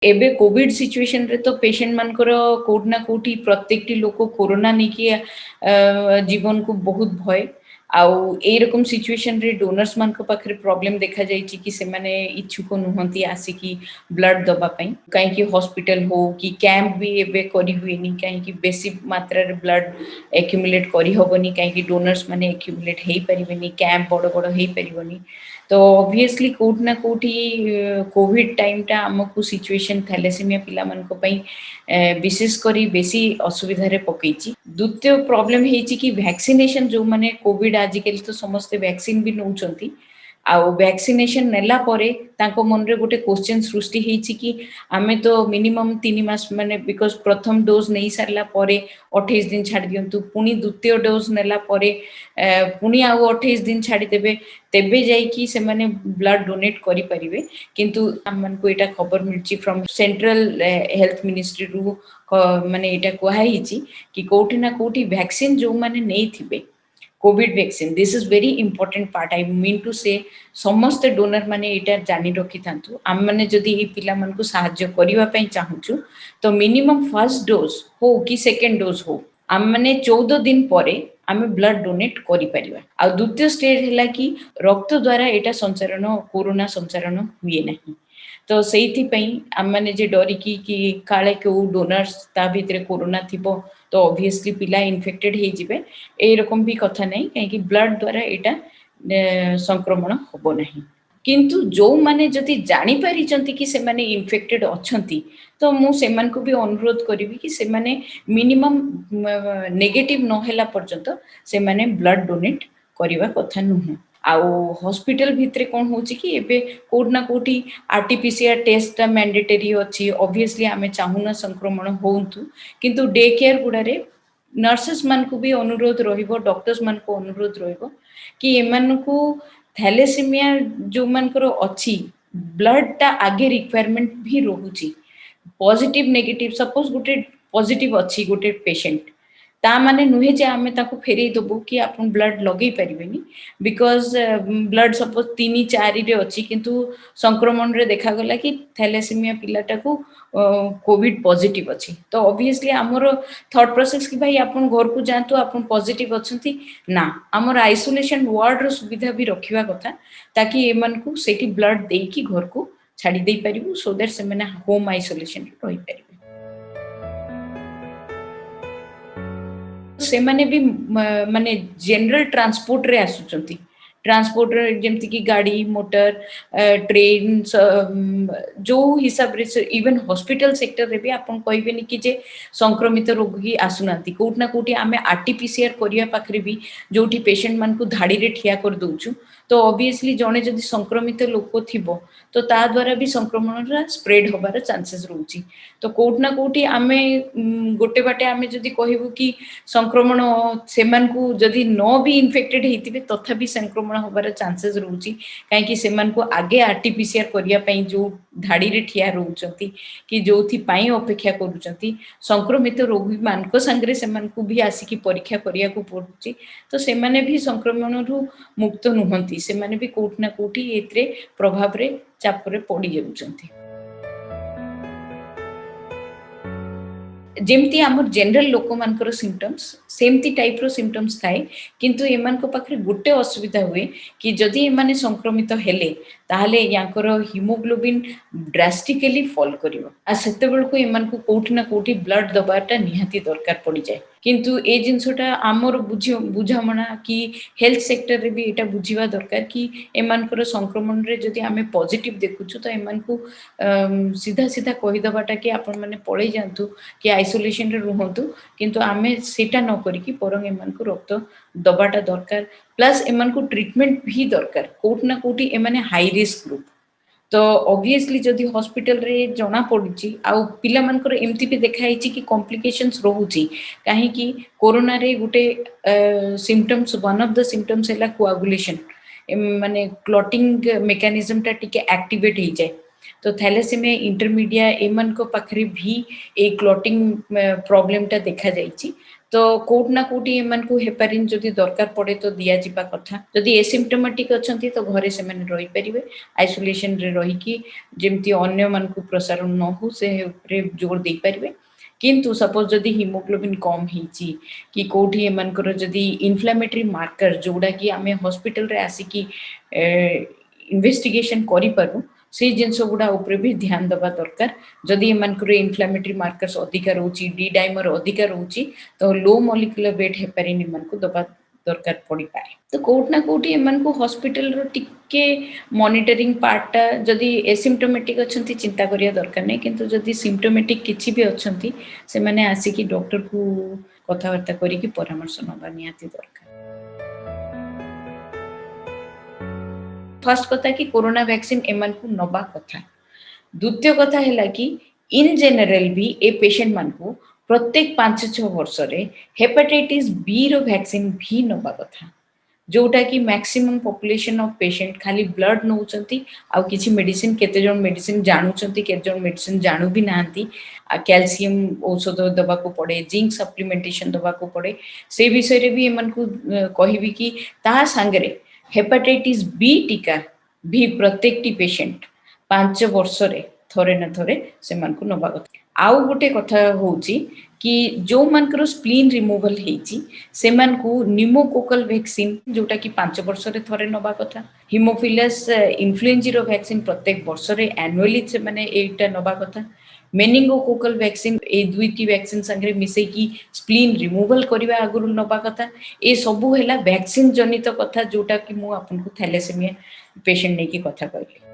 एबे Covid situation रे तो पेशेंट मानकर कोउट ना कोउठी प्रत्येकटी लोक कोरोना नेकी जीवन को बहुत भय आउ ए रकम सिचुएशन रे डोनर्स मान को पाखरे प्रॉब्लम देखा जायछि कि से माने इच्छुक नुहंती आसी कि ब्लड दबा पई काहे कि हॉस्पिटल हो कि कैंप भी एबे करी हुएनी काहे कि बेसी मात्रा रे ब्लड एक्युमुलेट करी होबनी काहे कि डोनर्स माने एक्युमुलेट हेई परिबेनी कैंप बड़ बड़ हेई परिबनी तो ऑब्वियसली कोउट ना कोउठी कोविड टाइम टा हमकु सिचुएशन थैलेसीमिया पिला मन को पई विशेष करी बेसी असुविधा रे पकईची द्वितीय प्रॉब्लम हेची कि वैक्सीनेशन जो माने कोविड आजिकल तो समस्त वैक्सीन भी नौचंती आउ वैक्सीनेशन नेला परे तांको मन रे गोटे क्वेश्चन सृष्टि हेची कि आमे तो मिनिमम 3 मास माने बिकॉज़ प्रथम डोज नै सरला परे 28 दिन छाड़ दियंतु पुनी द्वितीय डोज नेला परे पुनी आउ 28 दिन छाड़ी देबे तेबे जाई कि से माने ब्लड डोनेट करि परिबे किंतु हमन को एटा खबर मिलची फ्रॉम सेंट्रल हेल्थ मिनिस्ट्री रु माने एटा कोहा हिची कि कोठी ना कोठी वैक्सीन जो माने नै थिबे COVID vaccine this is very important part I mean to say समस्त डोनर माने एटा जानि रखि थांतु हम माने जदी ए पिला मन को सहाय्य करिवा पई चाहूछु तो मिनिमम फर्स्ट डोज हो कि सेकंड डोज हो हम माने 14 दिन परे आमे ब्लड डोनेट करि परिबा आ द्वितीय स्टेज हैला कि रक्त द्वारा एटा संचरण कोरोना संचरण हुए नहीं तो सेठी पई हम माने जे डरी कि काले को डोनर्स ता भितरे कोरोना थिबो तो ऑब्वियसली पिला इन्फेक्टेड हे जिवे ए रकम भी कथा नै काहे कि ब्लड द्वारा एटा संक्रमण होबो नहीं किंतु जो माने जति जानि पारि चंती कि से माने इन्फेक्टेड अछंती तो मु से मान को भी अनुरोध करिवि कि से माने मिनिमम नेगेटिव न होला पर्यंत से माने ब्लड डोनेट करिवा कथा नुह आउ हॉस्पिटल भितरे कोन होची कि एबे कोड ना कोठी आरटीपीसीआर टेस्ट मैंडेटरी अछि ऑब्वियसली हमें चाहुना संक्रमण होंतु किंतु डे केयर गुडारे नर्सेस मान को भी अनुरोध रहिबो डॉक्टर्स मान को अनुरोध रहिबो कि एमान को थैलेसीमिया जो मानकर अछि ब्लड ता आगे रिक्वायरमेंट भी रहूची पॉजिटिव नेगेटिव सपोज गोटे पॉजिटिव अछि गोटे पेशेंट ता माने नुहे जे आमे ताको फेरी दबो कि आपन ब्लड लगै परिबेनी बिकॉज़ ब्लड सपोज 3 4 रे अछि किंतु संक्रमण रे देखा गला कि थैलेसीमिया पिलाटा को कोविड पॉजिटिव अछि तो ऑब्वियसली हमरो थॉट प्रोसेस कि भाई आपन घर को जानतो आपन पॉजिटिव अछंती ना हमर आइसोलेशन वार्ड रो सुविधा भी रखिवा कथा ताकि एमन को सेठी ब्लड देई कि घर को छाडी देई परिबु सो दैट से माने होम आइसोलेशन रहि परिबे से माने भी माने जनरल ट्रांसपोर्ट रे आसुचंती ट्रांसपोर्ट रे जेमति कि गाड़ी मोटर ट्रेन जो हिसाब रे इवन हॉस्पिटल सेक्टर रे भी आपन कहबेनी कि जे संक्रमित रोगी आसुनाती कोट ना कोठी आमे आरटीपीसीआर करिया पाखरे भी जोठी पेशेंट मान को धाड़ी रे ठिया कर दोछु तो ऑब्वियसली जने जदी संक्रमित लोक थिबो तो ता द्वारा भी संक्रमण रा स्प्रेड होबार चांसेस रहउची तो कोट ना कोठी आमे गोटे बाटे आमे जदी कहिबु कि संक्रमण सेमान को जदी न भी इन्फेक्टेड हेतिबे तथा भी संक्रमण होबार चांसेस रहउची काहे कि सेमान को आगे आरटीपीसीआर करिया पई जो धाड़ी रे ठिया रहउचंती कि जोथि पई अपेक्षा करूचंती संक्रमित रोगी मान को संगरे सेमान को भी आसी कि परीक्षा करिया को पड़ुची तो सेमाने भी संक्रमण रु मुक्त नुहंती सेमाने भी कोट ना कोठी एतरे प्रभाव रे चाप रे पड़ी जाउचंती जेमती हमर जनरल लोक मानकर सिम्पटम्स सेमती टाइप रो सिम्पटम्स थाए किंतु एमान को पाखरे गुटे असुविधा हुए कि जदी एमाने संक्रमित हेले ताहले याकर हीमोग्लोबिन ड्रास्टिकली फॉल करिवो आ सेते बेल को एमान को कोठी ना कोठी ब्लड दबाटा निहाती दरकार पड़ी जाय किंतु ए जिंसटा हमर बुझामणा कि हेल्थ सेक्टर रे भी एटा बुझिवा दरकार कि एमानकर संक्रमण रे जदी हमें पॉजिटिव देखुछु तो एमान को सीधा सीधा कहि दबाटा कि आपण माने पळै जांतु कि आइसोलेशन रे रहंतु किंतु आमे सेटा न करी कि परंग एमान को रक्त दबाटा दरकार प्लस एमान को ट्रीटमेंट भी दरकार कोट ना कोठी एमाने हाई रिस्क ग्रुप तो ऑब्वियसली जदी हॉस्पिटल रे जणा पडुची आ पिला मानकर एमती भी देखाइची कि कॉम्प्लिकेशंस रहउची काहे कि कोरोना रे गुटे symptoms one of the symptoms हैला कोआगुलेशन माने क्लॉटिंग मेकानिज्म टा टिके एक्टिवेट हो जाए तो थैलेसेमिया इंटरमीडिया एमन को पाखरे भी ए क्लॉटिंग प्रॉब्लमटा देखा जाइछि। तो कोउट ना कोउटी एमन को हेपारिन जदि दरकार पड़े तो दिया जिबा कथा। जदि एसिम्प्टोमेटिक अछंती तो घरे से माने रहि परिबे आइसोलेशन रे रहि कि जेमति अन्य मान को प्रसारण न हो से उपरे जोर दे परिबे। किंतु सपोज जदि हीमोग्लोबिन कम हिची कि कोठी एमानकर जदि इन्फ्लेमेटरी मार्कर जोड़ा कि आमे हॉस्पिटल रे आसी कि इन्वेस्टिगेशन करि पारु से जिनस गुड़ा उपरे भी ध्यान दबा दरकार। जदि एमानकर इन्फ्लेमेटरी मार्कर्स अधिका रहउची डी डाइमर अधिका रहउची तो लो मॉलिक्यूलर वेट हेपारिन एमानको दबा दरकार पड़ी पारे। तो कोउट ना कोउटी एमानको हॉस्पिटल रो टिके मॉनिटरिंग पार्टटा जदि एसिम्प्टोमेटिक अछंती चिंता करिया दरकार नै, किंतु जदि सिम्प्टोमेटिक किछि भी अछंती से माने आसी कि डॉक्टर को कथावार्ता करी कि परामर्श नबा नियाती दरकार। फर्स्ट कथा कि कोरोना वैक्सीन एमन को नबा कथा। द्वितीय कथा हैला कि इन जनरल भी ए पेशेंट मान को प्रत्येक 5-6 वर्ष रे हेपेटाइटिस बी रो वैक्सीन भी नबा कथा, जोटा कि मैक्सिमम पॉपुलेशन ऑफ पेशेंट खाली ब्लड नउचंती आ किछि मेडिसिन केते जन मेडिसिन जानउचंती केते जन मेडिसिन जानू भी नांती। कैल्शियम औषध दबा को पड़े, जिंक सप्लीमेंटेशन दबा को पड़े, से विषय रे भी एमन को कहिबी कि ता संगरे हेपेटाइटिस बी टीका भी प्रत्येक टी पेशेंट 5 वर्ष रे थरे न थरे से मान को नबा कथा। आउ गोटे कथा होची कि जो मानकर स्प्लीन रिमूवल हेची से मान को निमोकोकल वैक्सीन जोटा कि 5 वर्ष रे थरे नबा कथा। हिमोफिलस इन्फ्लुएंजा रो वैक्सीन प्रत्येक वर्ष रे एनुअली से माने एटा नबा कथा। मेनिंगोकोकल वैक्सीन ए दुईटी वैक्सीन संगे मिसे कि स्प्लीन रिमूवल करबा आगुरु नबा कथा। ए सबु हैला वैक्सीन जनित कथा जोटा कि मु आपन को थैलेसेमिया पेशेंट नै की कथा कहली।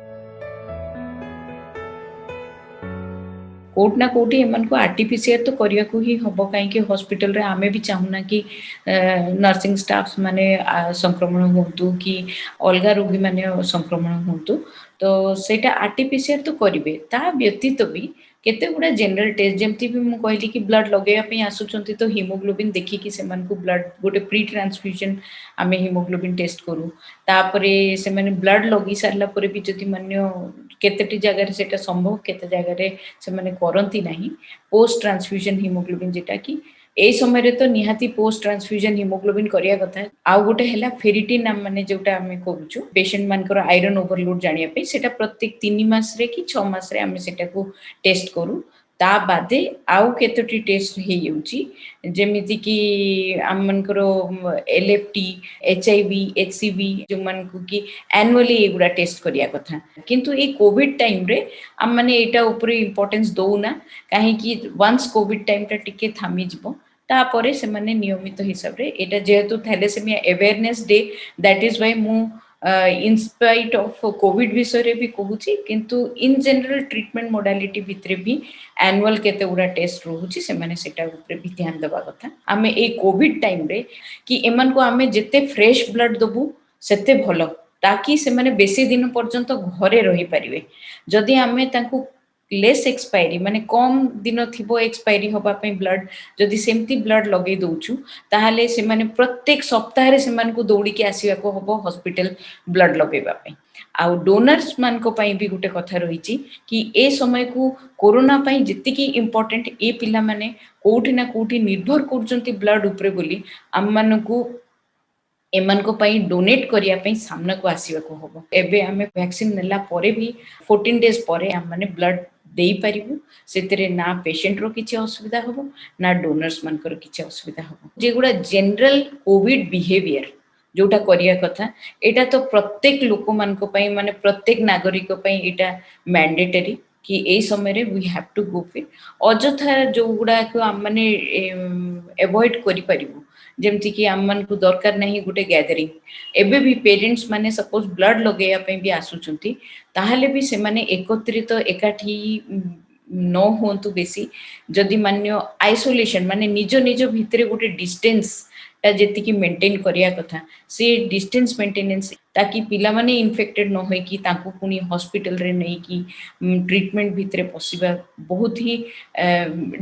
कोट ना कोटी एमन को आरटीपीसीआर तो करिया को ही हबो, काहे कि हॉस्पिटल रे आमे भी चाहुना कि नर्सिंग स्टाफ माने संक्रमण होतु कि अलगा रोगी माने संक्रमण होतु, तो सेटा आरटीपीसीआर तो करिवे। ता व्यतीत भी केते गुडा जनरल टेस्ट जेमति भी मु कहली कि ब्लड लगेया पे आसुचंती तो हीमोग्लोबिन देखि कि सेमान को ब्लड गोटे प्री ट्रांसफ्यूजन आमे हीमोग्लोबिन टेस्ट करू। तापरे से माने ब्लड लगी सारला परे भी जदि मान्य केतेटी जगह रे सेटा संभव केते जगह रे से माने करंती नाही पोस्ट ट्रांसफ्यूजन हीमोग्लोबिन जेटा कि ए समय रे तो निहाती पोस्ट ट्रांसफ्यूजन हीमोग्लोबिन करिया कथा। आउ गोटे हैला फेरिटिन नाम माने जोटा हमें करूछु पेशेंट मानकर आयरन ओवरलोड जानिया पे सेटा प्रत्येक 3 मास रे कि 6 मास रे हमें सेटा को टेस्ट करू। ता बादे आउ केतोटी टेस्ट हे युची जेमिति कि हम मानकर एलएफटी एचआईवी एचसीवी जो मान को कि एनुअली एगुडा टेस्ट करिया कथा। किंतु ए कोविड टाइम रे हम माने एटा ऊपर इंपोर्टेंस दउना, काहे कि वंस कोविड टाइम टा टिके थामी जिवो तापरे से माने नियमित हिसाब रे एटा जेहेतु thalassaemia awareness day that is why मु इन स्पाइट ऑफ कोविड विषय रे भी कहूची, किंतु इन जनरल ट्रीटमेंट मोडालिटी भितरे भी एनुअल केते गुडा टेस्ट रहूची से माने सेटा ऊपर भी ध्यान देबा कथा। आमे ए कोविड टाइम रे कि एमन को आमे जेते फ्रेश ब्लड दबु सेते भलो, ताकि से माने बेसी दिन पर्यंत घरे रही परिवे। जदि आमे तांको लेस एक्सपायरी माने कम दिन थिबो एक्सपायरी होबा पे ब्लड जदि सेमती ब्लड लगे दउछु ताहाले से माने प्रत्येक सप्ताह रे से मान को दौड़ी के आसीबा को होबो हॉस्पिटल ब्लड लगेबा पे। आ डोनर्स मान को पई भी गुटे कथा रहिची कि ए समय को कोरोना पई जति की इंपोर्टेंट ए पिला माने कोठी ना कोठी निर्भर करजंती ब्लड ऊपर बोली हम मान को एमन को पई डोनेट करिया पई सामना को आसीबा को होबो। एबे हमें वैक्सीन नेला परे भी 14 डेज परे हम माने ब्लड देई परिबु, सेतरे ना पेशेंट रो किछि असुविधा होबो ना डोनर्स मानकर किछि असुविधा होबो। जेगुडा जनरल कोविड बिहेवियर जोटा करिया कथा एटा तो प्रत्येक लोक मान को पई माने प्रत्येक नागरिक पई एटा मैंडेटरी कि ए समय रे we have to go fit अजथा जो गुडा को हम माने अवॉइड करि परिबु। जेमति कि हम मान को दरकार नहीं गुटे गैदरिंग। एबे भी पेरेंट्स माने सपोज ब्लड लगेया पे भी आसुचंती ताहाले भी से माने एकत्रित एकाठी न होंतु बेसी। जदि मान्य आइसोलेशन माने निज निज भितरे गुटे डिस्टेंस जेतिकी मेंटेन करिया कथा से डिस्टेंस मेंटेनेंस ताकि पिला माने इन्फेक्टेड न होय कि तांको पुनी हॉस्पिटल रे नै कि ट्रीटमेंट भितरे पसिबा बहुत ही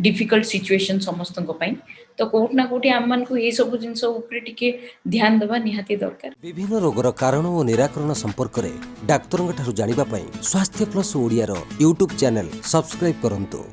डिफिकल्ट सिचुएशन समस्त पई तो कोट ना कोटी आम मान को ये सब जिंस ऊपर टिके ध्यान देबा निहाती दरकार। विभिन्न रोगर कारण और निराकरण संपर्क में डाक्तरों ठारू जानिबा पई स्वास्थ्य plus Odia YouTube channel subscribe करंतु।